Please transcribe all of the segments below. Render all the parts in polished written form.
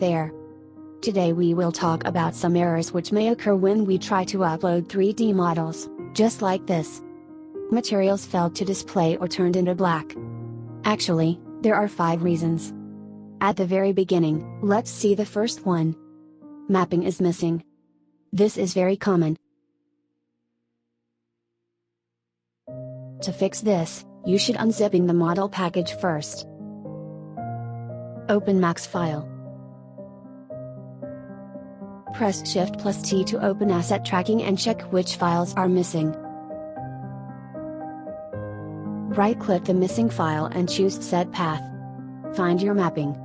there. Today we will talk about some errors which may occur when we try to upload 3D models, just like this. Materials failed to display or turned into black. Actually, there are 5 reasons. At the very beginning, let's see the first one. Mapping is missing. This is very common. To fix this, you should unzipping the model package first. Open Max file. Press Shift+T to open Asset Tracking and check which files are missing. Right-click the missing file and choose Set Path. Find your mapping.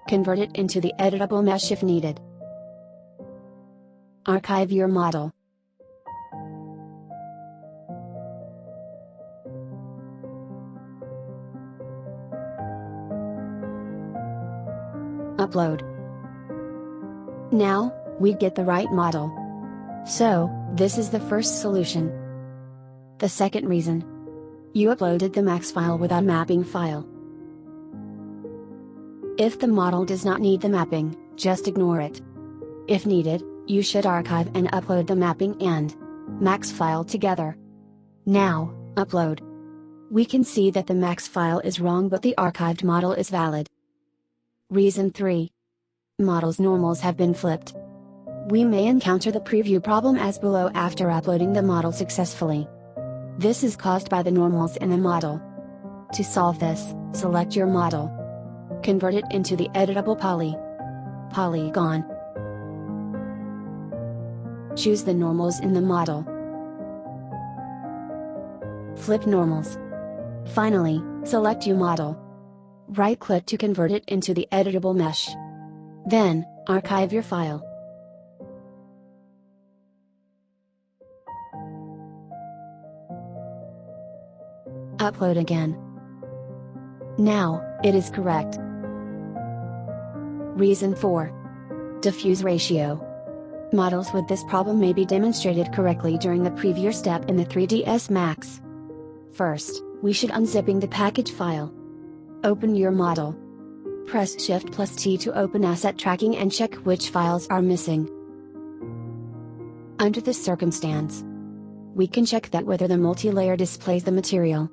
Convert it into the editable mesh if needed. Archive your model. Upload. Now, we get the right model. So, this is the first solution. The second reason. You uploaded the max file without mapping file. If the model does not need the mapping, just ignore it. If needed, you should archive and upload the mapping and max file together. Now, upload. We can see that the max file is wrong but the archived model is valid. Reason 3. Model's normals have been flipped. We may encounter the preview problem as below after uploading the model successfully. This is caused by the normals in the model. To solve this, select your model. Convert it into the editable polygon. Choose the normals in the model. Flip normals. Finally, select your model. Right-click to convert it into the editable mesh. Then, archive your file. Upload again. Now, it is correct. Reason 4. Diffuse ratio. Models with this problem may be demonstrated correctly during the preview step in the 3ds Max. First, we should unzipping the package file. Open your model. Press Shift+T to open Asset Tracking and check which files are missing. Under this circumstance, we can check that whether the multi-layer displays the material.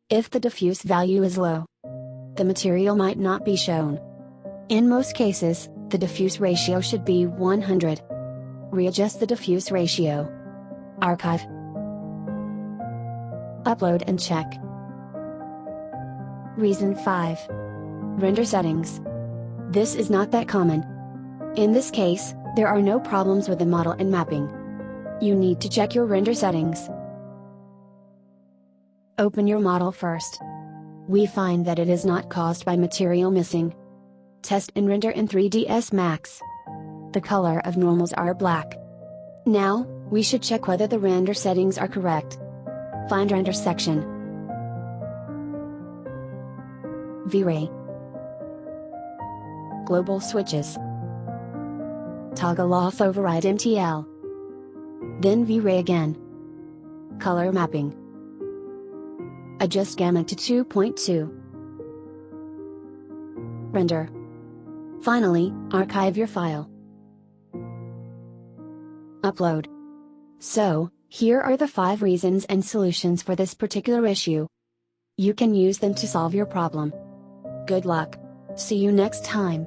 If the diffuse value is low, the material might not be shown. In most cases, the diffuse ratio should be 100. Readjust the diffuse ratio. Archive. Upload and check. Reason 5. Render settings. This is not that common. In this case, there are no problems with the model and mapping. You need to check your render settings. Open your model first. We find that it is not caused by material missing. Test and render in 3ds Max. The color of normals are black. Now, we should check whether the render settings are correct. Find render section. V-Ray. Global switches. Toggle off override MTL. Then V-Ray again. Color mapping. Adjust gamma to 2.2. Render. Finally, archive your file. Upload. So, here are the 5 reasons and solutions for this particular issue. You can use them to solve your problem. Good luck. See you next time.